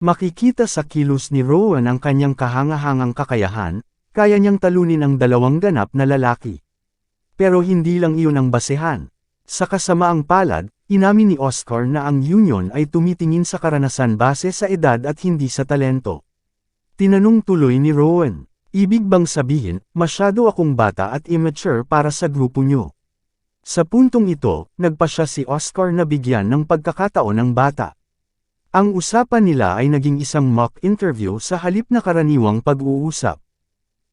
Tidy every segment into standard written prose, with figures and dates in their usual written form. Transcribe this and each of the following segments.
Makikita sa kilos ni Rowan ang kanyang kahangahangang kakayahan, kaya niyang talunin ang dalawang ganap na lalaki. Pero hindi lang iyon ang basehan. Sa kasamaang palad, inamin ni Oscar na ang Union ay tumitingin sa karanasan base sa edad at hindi sa talento. Tinanong tuloy ni Rowan, ibig bang sabihin, masyado akong bata at immature para sa grupo niyo? Sa puntong ito, nagpasya si Oscar na bigyan ng pagkakataon ng bata. Ang usapan nila ay naging isang mock interview sa halip na karaniwang pag-uusap.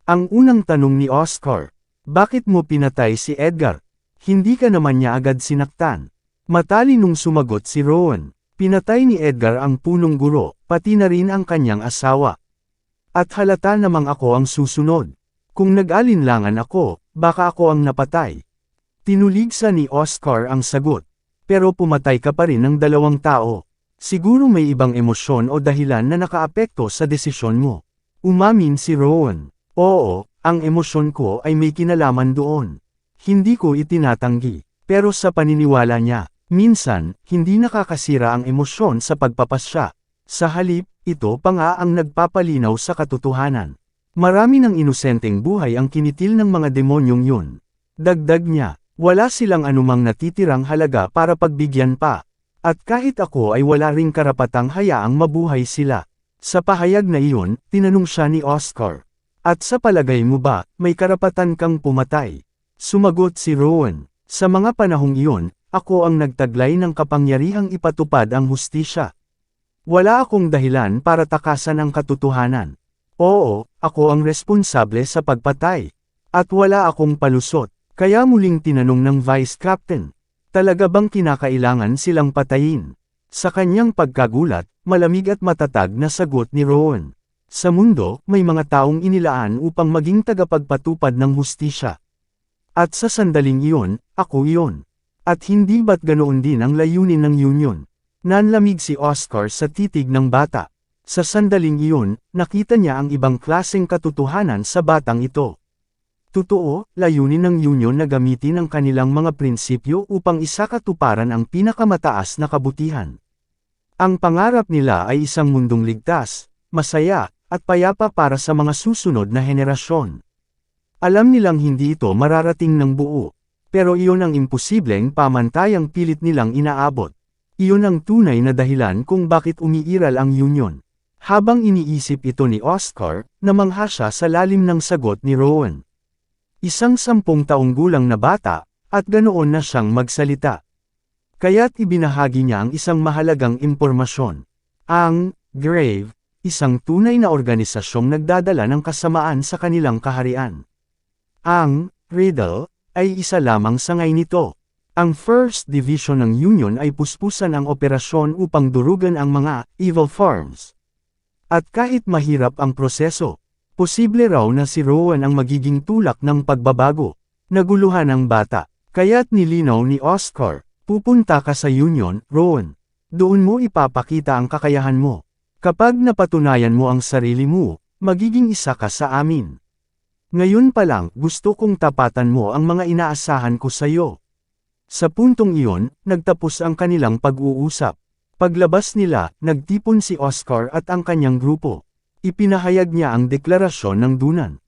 Ang unang tanong ni Oscar, bakit mo pinatay si Edgar? Hindi ka naman niya agad sinaktan. Matalinong sumagot si Rowan, pinatay ni Edgar ang punong guro, pati na rin ang kanyang asawa. At halata namang ako ang susunod. Kung nag-alinlangan ako, baka ako ang napatay. Tinuligsa ni Oscar ang sagot. Pero pumatay ka pa rin ng dalawang tao. Siguro may ibang emosyon o dahilan na nakaapekto sa desisyon mo. Umamin si Rowan. Oo, ang emosyon ko ay may kinalaman doon. Hindi ko itinatanggi. Pero sa paniniwala niya, minsan, hindi nakakasira ang emosyon sa pagpapasya. Sa halip, ito pa nga ang nagpapalinaw sa katotohanan. Marami ng inosenteng buhay ang kinitil ng mga demonyong yun. Dagdag niya, wala silang anumang natitirang halaga para pagbigyan pa. At kahit ako ay wala ring karapatang hayaang mabuhay sila. Sa pahayag na iyon, tinanong siya ni Oscar. At sa palagay mo ba, may karapatan kang pumatay? Sumagot si Rowan, sa mga panahong iyon, ako ang nagtaglay ng kapangyarihang ipatupad ang hustisya. Wala akong dahilan para takasan ang katotohanan. Oo, ako ang responsable sa pagpatay. At wala akong palusot. Kaya muling tinanong ng Vice Captain, talaga bang kinakailangan silang patayin? Sa kanyang pagkagulat, malamig at matatag na sagot ni Rowan. Sa mundo, may mga taong inilaan upang maging tagapagpatupad ng hustisya. At sa sandaling iyon, ako iyon. At hindi ba't ganoon din ang layunin ng Union? Nanlamig si Oscar sa titig ng bata. Sa sandaling iyon, nakita niya ang ibang klaseng katotohanan sa batang ito. Totoo, layunin ng Union na gamitin ang kanilang mga prinsipyo upang isakatuparan ang pinakamataas na kabutihan. Ang pangarap nila ay isang mundong ligtas, masaya, at payapa para sa mga susunod na henerasyon. Alam nilang hindi ito mararating ng buo, pero iyon ang imposibleng pamantayang pilit nilang inaabot. Iyon ang tunay na dahilan kung bakit umiiral ang Union. Habang iniisip ito ni Oscar, namangha siya sa lalim ng sagot ni Rowan. Isang 10 taong gulang na bata, at ganoon na siyang magsalita. Kaya't ibinahagi niya ang isang mahalagang impormasyon. Ang Grave, isang tunay na organisasyong nagdadala ng kasamaan sa kanilang kaharian. Ang Riddle, ay isa lamang sangay nito. Ang First Division ng Union ay puspusan ang operasyon upang durugan ang mga evil forms. At kahit mahirap ang proseso, posible raw na si Rowan ang magiging tulak ng pagbabago. Naguluhan ang bata, kaya't nilinaw ni Oscar, pupunta ka sa Union, Rowan. Doon mo ipapakita ang kakayahan mo. Kapag napatunayan mo ang sarili mo, magiging isa ka sa amin. Ngayon pa lang, gusto kong tapatan mo ang mga inaasahan ko sa iyo. Sa puntong iyon, nagtapos ang kanilang pag-uusap. Paglabas nila, nagtipon si Oscar at ang kanyang grupo. Ipinahayag niya ang deklarasyon ng Dunan.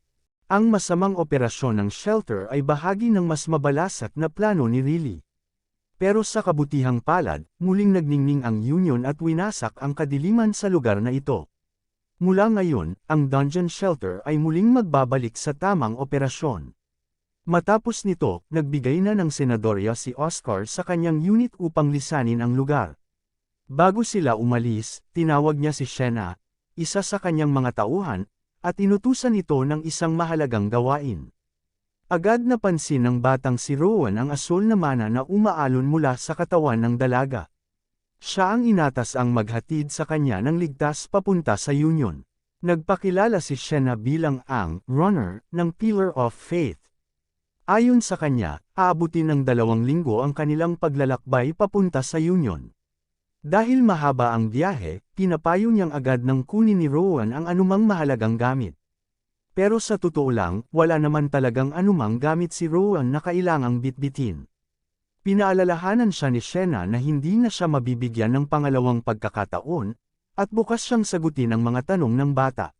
Ang masamang operasyon ng shelter ay bahagi ng mas mabalasat na plano ni Riley. Pero sa kabutihang palad, muling nagningning ang Union at winasak ang kadiliman sa lugar na ito. Mula ngayon, ang dungeon shelter ay muling magbabalik sa tamang operasyon. Matapos nito, nagbigay na ng senadorya si Oscar sa kanyang unit upang lisanin ang lugar. Bago sila umalis, tinawag niya si Shena, isa sa kanyang mga tauhan, at inutusan ito ng isang mahalagang gawain. Agad napansin ng batang si Rowan ang asul na mana na umaalon mula sa katawan ng dalaga. Siya ang inatas ang maghatid sa kanya ng ligtas papunta sa Union. Nagpakilala si Shena bilang ang runner ng Pillar of Faith. Ayon sa kanya, aabutin ng 2 linggo ang kanilang paglalakbay papunta sa Union. Dahil mahaba ang biyahe, pinapayo niyang agad nang kunin ni Rowan ang anumang mahalagang gamit. Pero sa totoo lang, wala naman talagang anumang gamit si Rowan na kailangang bitbitin. Pinaalalahanan siya ni Shena na hindi na siya mabibigyan ng pangalawang pagkakataon, At bukas siyang sagutin ang mga tanong ng bata.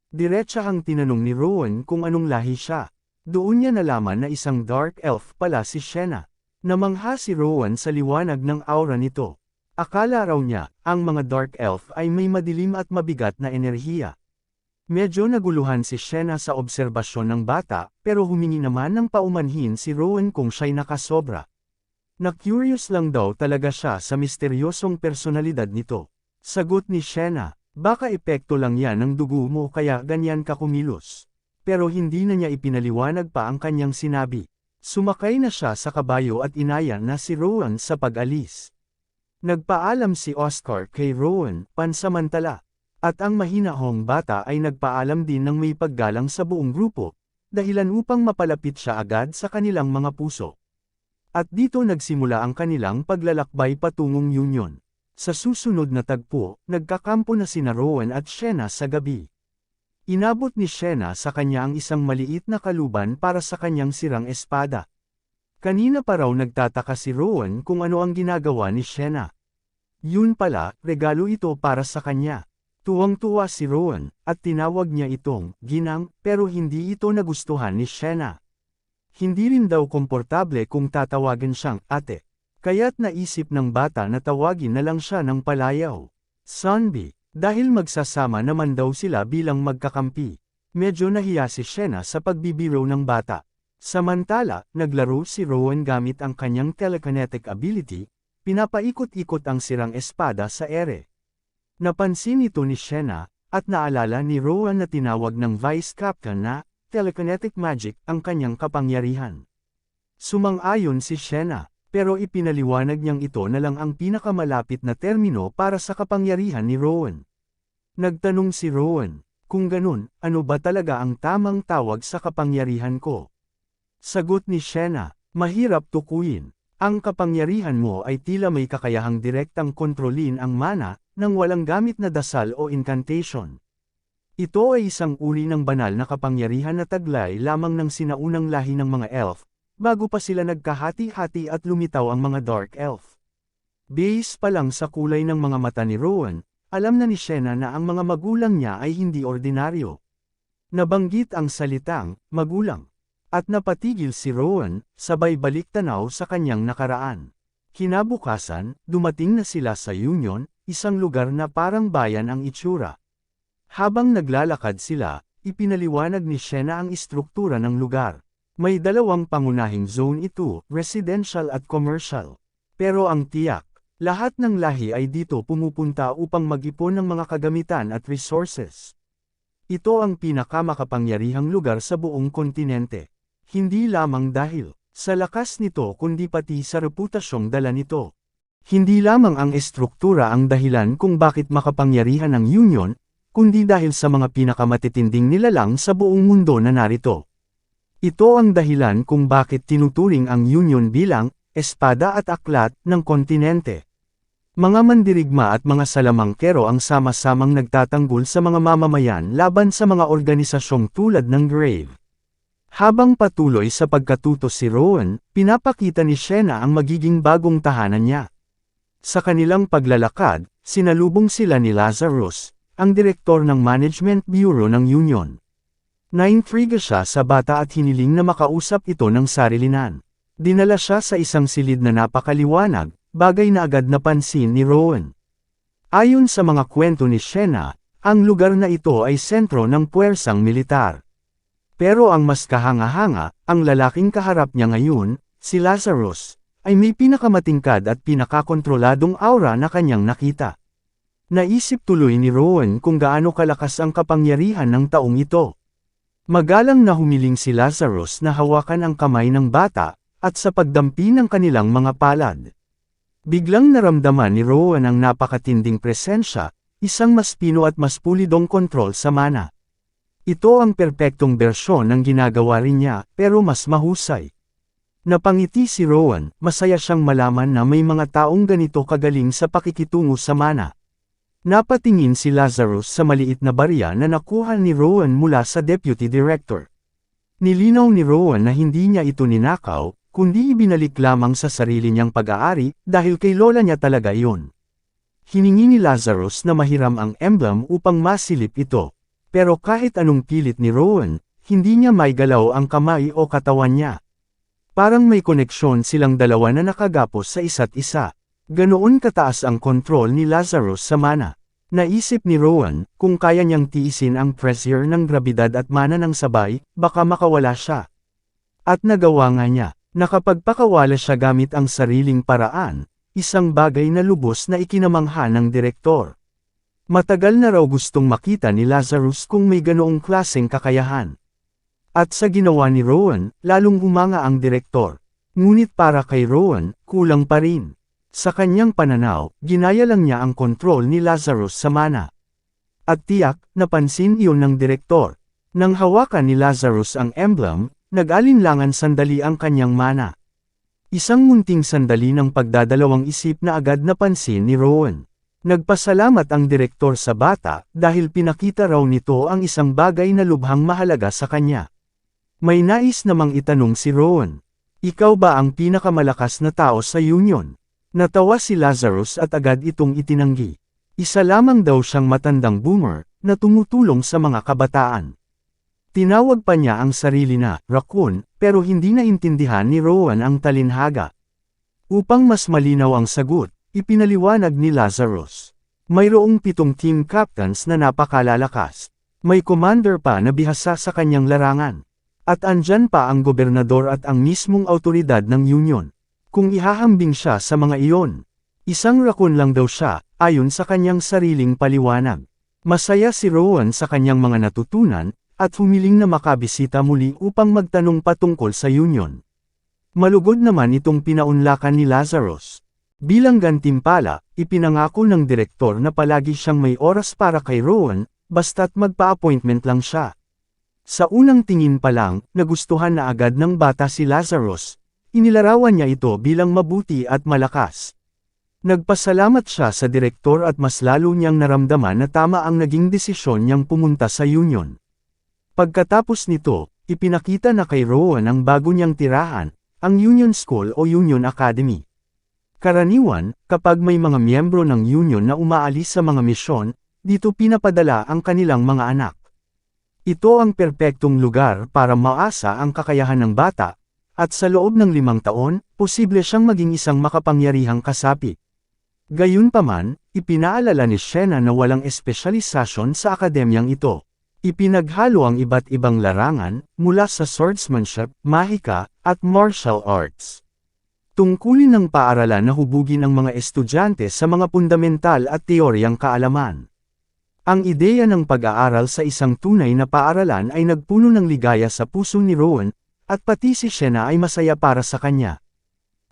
Diretsahang tinanong ni Rowan kung anong lahi siya. Doon niya nalaman na isang dark elf pala si Shenna. Namangha si Rowan sa liwanag ng aura nito. Akala raw niya, ang mga dark elf ay may madilim at mabigat na enerhiya. Medyo naguluhan si Shenna sa obserbasyon ng bata, pero humingi naman ng paumanhin si Rowan kung siya'y nakasobra. Na-curious lang daw talaga siya sa misteryosong personalidad nito. Sagot ni Shenna, baka epekto lang yan ng dugo mo kaya ganyan ka kumilos. Pero hindi na niya ipinaliwanag pa ang kanyang sinabi. Sumakay na siya sa kabayo at inaya na si Rowan sa pag-alis. Nagpaalam si Oscar kay Rowan, pansamantala. At ang mahinahong bata ay nagpaalam din ng may paggalang sa buong grupo, dahilan upang mapalapit siya agad sa kanilang mga puso. At dito nagsimula ang kanilang paglalakbay patungong Union. Sa susunod na tagpo, nagkakampo na sina Rowan at Shenna sa gabi. Inabot ni Shenna sa kanya ang isang maliit na kaluban para sa kanyang sirang espada. Kanina pa raw nagtataka si Rowan kung ano ang ginagawa ni Shenna. Yun pala, regalo ito para sa kanya. Tuwang-tuwa si Rowan, at tinawag niya itong ginang, pero hindi ito nagustuhan ni Shenna. Hindi rin daw komportable kung tatawagan siyang ate. Kaya't naisip ng bata na tawagin na lang siya ng palayaw. Sunbi, dahil magsasama naman daw sila bilang magkakampi. Medyo nahiya si Shenna sa pagbibiro ng bata. Samantala, naglaro si Rowan gamit ang kanyang telekinetic ability, pinapaikot-ikot ang sirang espada sa ere. Napansin ito ni Shenna, at naalala ni Rowan na tinawag ng Vice Captain na, telekinetic magic, ang kanyang kapangyarihan. Sumang-ayon si Shenna, pero ipinaliwanag niyang ito na lang ang pinakamalapit na termino para sa kapangyarihan ni Rowan. Nagtanong si Rowan, kung ganun, ano ba talaga ang tamang tawag sa kapangyarihan ko? Sagot ni Shenna, mahirap tukuyin. Ang kapangyarihan mo ay tila may kakayahang direktang kontrolin ang mana, nang walang gamit na dasal o incantation. Ito ay isang uri ng banal na kapangyarihan na taglay lamang ng sinaunang lahi ng mga elf, bago pa sila nagkahati-hati at lumitaw ang mga dark elf. Base pa lang sa kulay ng mga mata ni Rowan, alam na ni Shenna na ang mga magulang niya ay hindi ordinaryo. Nabanggit ang salitang, magulang. At napatigil si Rowan, sabay balik tanaw sa kanyang nakaraan. Kinabukasan, dumating na sila sa Union, isang lugar na parang bayan ang itsura. Habang naglalakad sila, ipinaliwanag ni Shenna ang istruktura ng lugar. May dalawang pangunahing zone ito, residential at commercial. Pero ang tiyak, lahat ng lahi ay dito pumupunta upang mag-ipon ng mga kagamitan at resources. Ito ang pinakamakapangyarihang lugar sa buong kontinente. Hindi lamang dahil sa lakas nito kundi pati sa reputasyong dala nito. Hindi lamang ang estruktura ang dahilan kung bakit makapangyarihan ang Union, kundi dahil sa mga pinakamatitinding nilalang sa buong mundo na narito. Ito ang dahilan kung bakit tinuturing ang Union bilang espada at aklat ng kontinente. Mga mandirigma at mga salamangkero ang sama-samang nagtatanggol sa mga mamamayan laban sa mga organisasyong tulad ng Grave. Habang patuloy sa pagkatuto si Rowan, pinapakita ni Shenna ang magiging bagong tahanan niya. Sa kanilang paglalakad, sinalubong sila ni Lazarus, ang direktor ng Management Bureau ng Union. Naintriga siya sa bata at hiniling na makausap ito ng sarilinan. Dinala siya sa isang silid na napakaliwanag, bagay na agad napansin ni Rowan. Ayon sa mga kwento ni Shenna, ang lugar na ito ay sentro ng puwersang militar. Pero ang mas kahanga-hanga, ang lalaking kaharap niya ngayon, si Lazarus, ay may pinakamatingkad at pinakakontroladong aura na kanyang nakita. Naisip tuloy ni Rowan kung gaano kalakas ang kapangyarihan ng taong ito. Magalang na humiling si Lazarus na hawakan ang kamay ng bata, at sa pagdampi ng kanilang mga palad. Biglang naramdaman ni Rowan ang napakatinding presensya, isang mas pino at mas pulidong kontrol sa mana. Ito ang perpektong bersyon ng ginagawa rin niya, pero mas mahusay. Napangiti si Rowan, masaya siyang malaman na may mga taong ganito kagaling sa pakikitungo sa mana. Napatingin si Lazarus sa maliit na barya na nakuha ni Rowan mula sa deputy director. Nilinaw ni Rowan na hindi niya ito ninakaw, kundi ibinalik lamang sa sarili niyang pag-aari, dahil kay lola niya talaga iyon. Hiningi ni Lazarus na mahiram ang emblem upang masilip ito. Pero kahit anong pilit ni Rowan, hindi niya maigalaw ang kamay o katawan niya. Parang may koneksyon silang dalawa na nakagapos sa isa't isa. Ganoon kataas ang kontrol ni Lazarus sa mana. Naisip ni Rowan, kung kaya niyang tiisin ang pressure ng grabidad at mana ng sabay, baka makawala siya. At nagawa nga niya. Nakapagpakawala siya gamit ang sariling paraan, isang bagay na lubos na ikinamangha ng direktor. Matagal na raw gustong makita ni Lazarus kung may ganoong klaseng kakayahan. At sa ginawa ni Rowan, lalong humanga ang direktor. Ngunit para kay Rowan, kulang pa rin. Sa kanyang pananaw, ginaya lang niya ang kontrol ni Lazarus sa mana. At tiyak, napansin iyon ng direktor. Nang hawakan ni Lazarus ang emblem, nag-alinlangan sandali ang kanyang mana. Isang munting sandali ng pagdadalawang isip na agad napansin ni Rowan. Nagpasalamat ang direktor sa bata dahil pinakita raw nito ang isang bagay na lubhang mahalaga sa kanya. May nais namang itanong si Rowan. Ikaw ba ang pinakamalakas na tao sa union? Natawa si Lazarus at agad itong itinanggi. Isa lamang daw siyang matandang boomer, na tumutulong sa mga kabataan. Tinawag pa niya ang sarili na raccoon, pero hindi naintindihan ni Rowan ang talinhaga. Upang mas malinaw ang sagot, ipinaliwanag ni Lazarus. Mayroong 7 team captains na napakalalakas. May commander pa na bihasa sa kanyang larangan. At andyan pa ang gobernador at ang mismong autoridad ng union. Kung ihahambing siya sa mga iyon, isang raccoon lang daw siya, ayon sa kanyang sariling paliwanag. Masaya si Rowan sa kanyang mga natutunan, at humiling na makabisita muli upang magtanong patungkol sa union. Malugod naman itong pinaunlakan ni Lazarus. Bilang gantimpala, ipinangako ng direktor na palagi siyang may oras para kay Rowan, basta't magpa-appointment lang siya. Sa unang tingin pa lang, nagustuhan na agad ng bata si Lazarus. Inilarawan niya ito bilang mabuti at malakas. Nagpasalamat siya sa direktor at mas lalo niyang naramdaman na tama ang naging desisyon niyang pumunta sa union. Pagkatapos nito, ipinakita na kay Rowan ang bago niyang tirahan, ang Union School o Union Academy. Karaniwan, kapag may mga miyembro ng union na umaalis sa mga misyon, dito pinapadala ang kanilang mga anak. Ito ang perpektong lugar para maasa ang kakayahan ng bata, at sa loob ng 5 taon, posible siyang maging isang makapangyarihang kasapi. Gayunpaman, ipinaalala ni Shena na walang espesyalisasyon sa akademyang ito. Ipinaghalo ang iba't ibang larangan, mula sa swordsmanship, mahika, at martial arts. Tungkulin ng paaralan na hubugin ang mga estudyante sa mga fundamental at teoryang kaalaman. Ang ideya ng pag-aaral sa isang tunay na paaralan ay nagpuno ng ligaya sa puso ni Rowan, at pati si Shena ay masaya para sa kanya.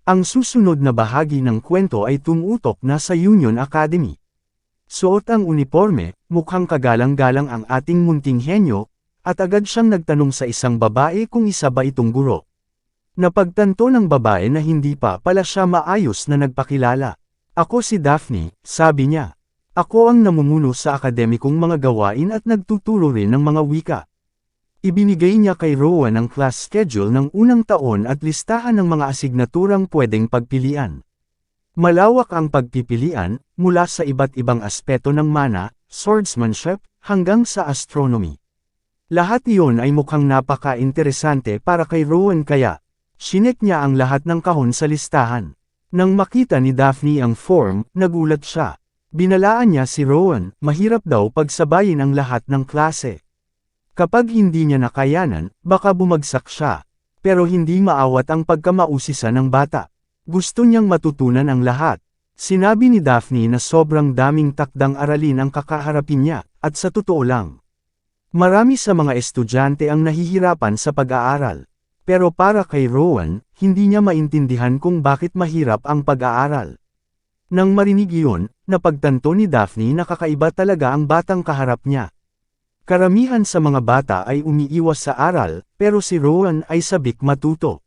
Ang susunod na bahagi ng kwento ay tumutok na sa Union Academy. Suot ang uniforme, mukhang kagalang-galang ang ating munting henyo, at agad siyang nagtanong sa isang babae kung isa ba itong guro. Napagtanto ng babae na hindi pa pala siya maayos na nagpakilala. Ako si Daphne, sabi niya. Ako ang namumuno sa akademikong mga gawain at nagtuturo rin ng mga wika. Ibinigay niya kay Rowan ang class schedule ng unang taon at listahan ng mga asignaturang pwedeng pagpilian. Malawak ang pagpipilian, mula sa iba't ibang aspeto ng mana, swordsmanship, hanggang sa astronomy. Lahat iyon ay mukhang napaka-interesante para kay Rowan kaya, sinek niya ang lahat ng kahon sa listahan. Nang makita ni Daphne ang form, nagulat siya. Binalaan niya si Rowan, mahirap daw pagsabayin ang lahat ng klase. Kapag hindi niya nakayanan, baka bumagsak siya. Pero hindi maawat ang pagkamausisa ng bata. Gusto niyang matutunan ang lahat. Sinabi ni Daphne na sobrang daming takdang aralin ang kakaharapin niya, at sa totoo lang. Marami sa mga estudyante ang nahihirapan sa pag-aaral. Pero para kay Rowan, hindi niya maintindihan kung bakit mahirap ang pag-aaral. Nang marinig iyon, napagtanto ni Daphne na kakaiba talaga ang batang kaharap niya. Karamihan sa mga bata ay umiiwas sa aral, pero si Rowan ay sabik matuto.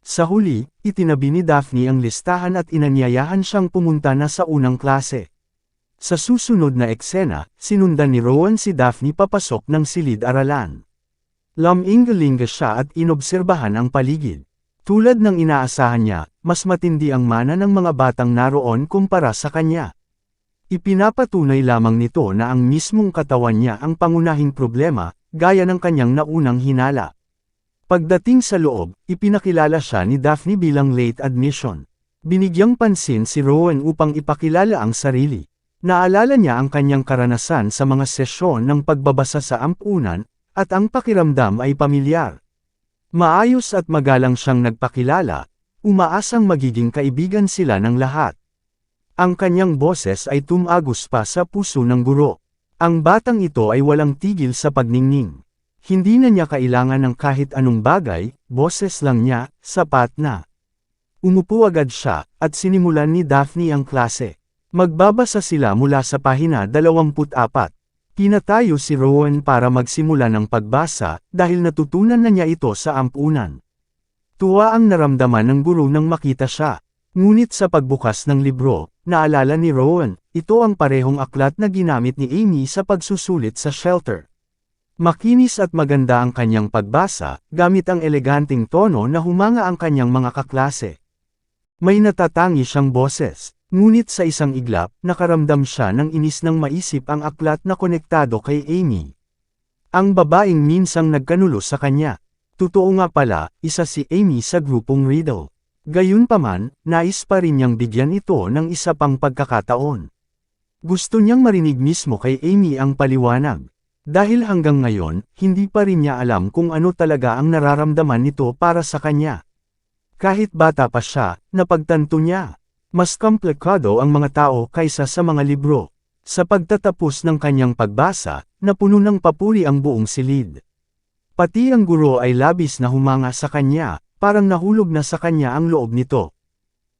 Sa huli, itinabi ni Daphne ang listahan at inanyayahan siyang pumunta na sa unang klase. Sa susunod na eksena, sinundan ni Rowan si Daphne papasok ng silid-aralan. Laminggalinga siya at inobserbahan ang paligid. Tulad ng inaasahan niya, mas matindi ang mana ng mga batang naroon kumpara sa kanya. Ipinapatunay lamang nito na ang mismong katawan niya ang pangunahing problema, gaya ng kanyang naunang hinala. Pagdating sa loob, ipinakilala siya ni Daphne bilang late admission. Binigyang pansin si Rowan upang ipakilala ang sarili. Naalala niya ang kanyang karanasan sa mga sesyon ng pagbabasa sa ampunan, at ang pakiramdam ay pamilyar. Maayos at magalang siyang nagpakilala, umaasang magiging kaibigan sila ng lahat. Ang kanyang boses ay tumagos pa sa puso ng guro. Ang batang ito ay walang tigil sa pagningning. Hindi na niya kailangan ng kahit anong bagay, boses lang niya, sapat na. Umupo agad siya, at sinimulan ni Daphne ang klase. Magbabasa sila mula sa pahina 24. Pinatayo si Rowan para magsimula ng pagbasa, dahil natutunan na niya ito sa ampunan. Tuwa ang naramdaman ng guro nang makita siya. Ngunit sa pagbukas ng libro, naalala ni Rowan, ito ang parehong aklat na ginamit ni Amy sa pagsusulit sa shelter. Makinis at maganda ang kanyang pagbasa, gamit ang eleganting tono na humanga ang kanyang mga kaklase. May natatangi siyang boses. Ngunit sa isang iglap, nakaramdam siya ng inis nang maisip ang aklat na konektado kay Amy. Ang babaeng minsang nagkanulo sa kanya. Totoo nga pala, isa si Amy sa grupong Riddle. Gayunpaman, nais pa rin niyang bigyan ito ng isa pang pagkakataon. Gusto niyang marinig mismo kay Amy ang paliwanag. Dahil hanggang ngayon, hindi pa rin niya alam kung ano talaga ang nararamdaman nito para sa kanya. Kahit bata pa siya, napagtanto niya. Mas komplikado ang mga tao kaysa sa mga libro. Sa pagtatapos ng kanyang pagbasa, napuno ng papuri ang buong silid. Pati ang guro ay labis na humanga sa kanya, parang nahulog na sa kanya ang loob nito.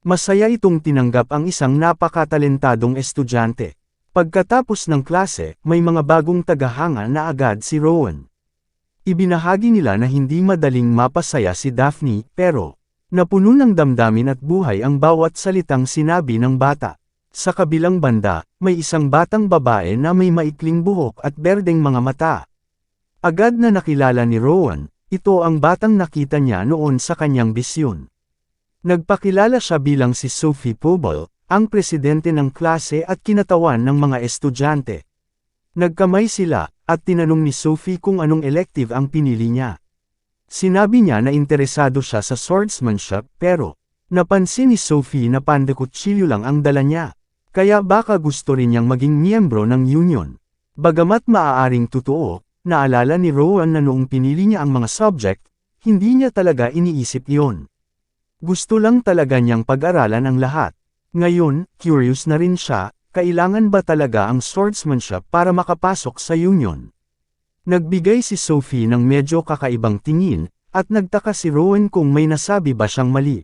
Masaya itong tinanggap ang isang napakatalentadong estudyante. Pagkatapos ng klase, may mga bagong tagahanga na agad si Rowan. Ibinahagi nila na hindi madaling mapasaya si Daphne, pero napuno ng damdamin at buhay ang bawat salitang sinabi ng bata. Sa kabilang banda, may isang batang babae na may maikling buhok at berdeng mga mata. Agad na nakilala ni Rowan, ito ang batang nakita niya noon sa kanyang bisyon. Nagpakilala siya bilang si Sophie Pobble, ang presidente ng klase at kinatawan ng mga estudyante. Nagkamay sila, at tinanong ni Sophie kung anong elective ang pinili niya. Sinabi niya na interesado siya sa swordsmanship pero, napansin ni Sophie na pandekutsilyo lang ang dala niya. Kaya baka gusto rin niyang maging miyembro ng union. Bagamat maaaring totoo, naalala ni Rowan na noong pinili niya ang mga subject, hindi niya talaga iniisip iyon. Gusto lang talaga niyang pag-aralan ang lahat. Ngayon, curious na rin siya, kailangan ba talaga ang swordsmanship para makapasok sa union? Nagbigay si Sophie ng medyo kakaibang tingin, at nagtaka si Rowan kung may nasabi ba siyang mali.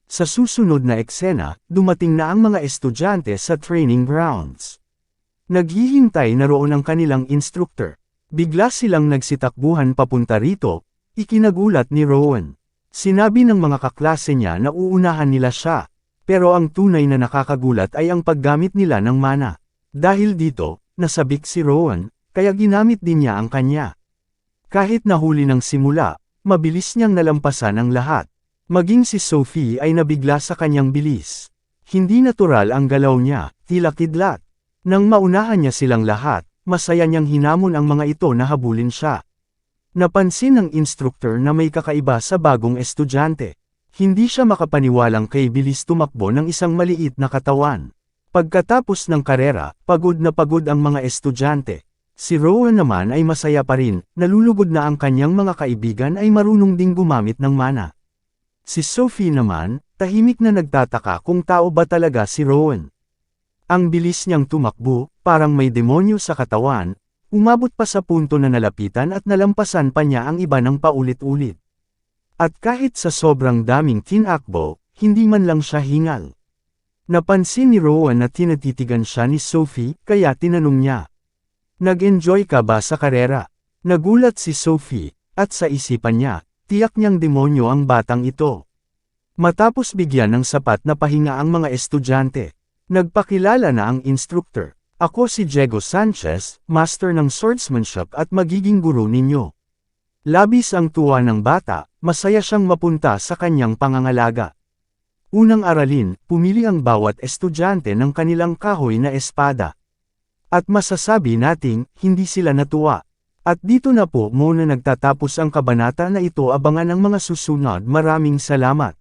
Sa susunod na eksena, dumating na ang mga estudyante sa training grounds. Naghihintay na roon ang kanilang instructor. Bigla silang nagsitakbuhan papunta rito, ikinagulat ni Rowan. Sinabi ng mga kaklase niya na uunahan nila siya, pero ang tunay na nakakagulat ay ang paggamit nila ng mana. Dahil dito, nasabik si Rowan, kaya ginamit din niya ang kanya. Kahit nahuli ng simula, mabilis niyang nalampasan ang lahat. Maging si Sophie ay nabigla sa kanyang bilis. Hindi natural ang galaw niya, tila kidlat. Nang maunahan niya silang lahat, masaya niyang hinamon ang mga ito na habulin siya. Napansin ng instructor na may kakaiba sa bagong estudyante. Hindi siya makapaniwalang kay bilis tumakbo ng isang maliit na katawan. Pagkatapos ng karera, pagod na pagod ang mga estudyante. Si Rowan naman ay masaya pa rin, nalulugod na ang kanyang mga kaibigan ay marunong ding gumamit ng mana. Si Sophie naman, tahimik na nagtataka kung tao ba talaga si Rowan. Ang bilis niyang tumakbo, parang may demonyo sa katawan, umabot pa sa punto na nalapitan at nalampasan pa niya ang iba ng paulit-ulit. At kahit sa sobrang daming tinakbo, hindi man lang siya hingal. Napansin ni Rowan na tinatitigan siya ni Sophie, kaya tinanong niya. Nag-enjoy ka ba sa karera? Nagulat si Sophie, at sa isipan niya, tiyak niyang demonyo ang batang ito. Matapos bigyan ng sapat na pahinga ang mga estudyante, nagpakilala na ang instructor. Ako si Diego Sanchez, master ng swordsmanship at magiging guro ninyo. Labis ang tuwa ng bata, masaya siyang mapunta sa kanyang pangangalaga. Unang aralin, pumili ang bawat estudyante ng kanilang kahoy na espada. At masasabi nating, hindi sila natuwa. At dito na po muna nagtatapos ang kabanata na ito, abangan ang mga susunod. Maraming salamat.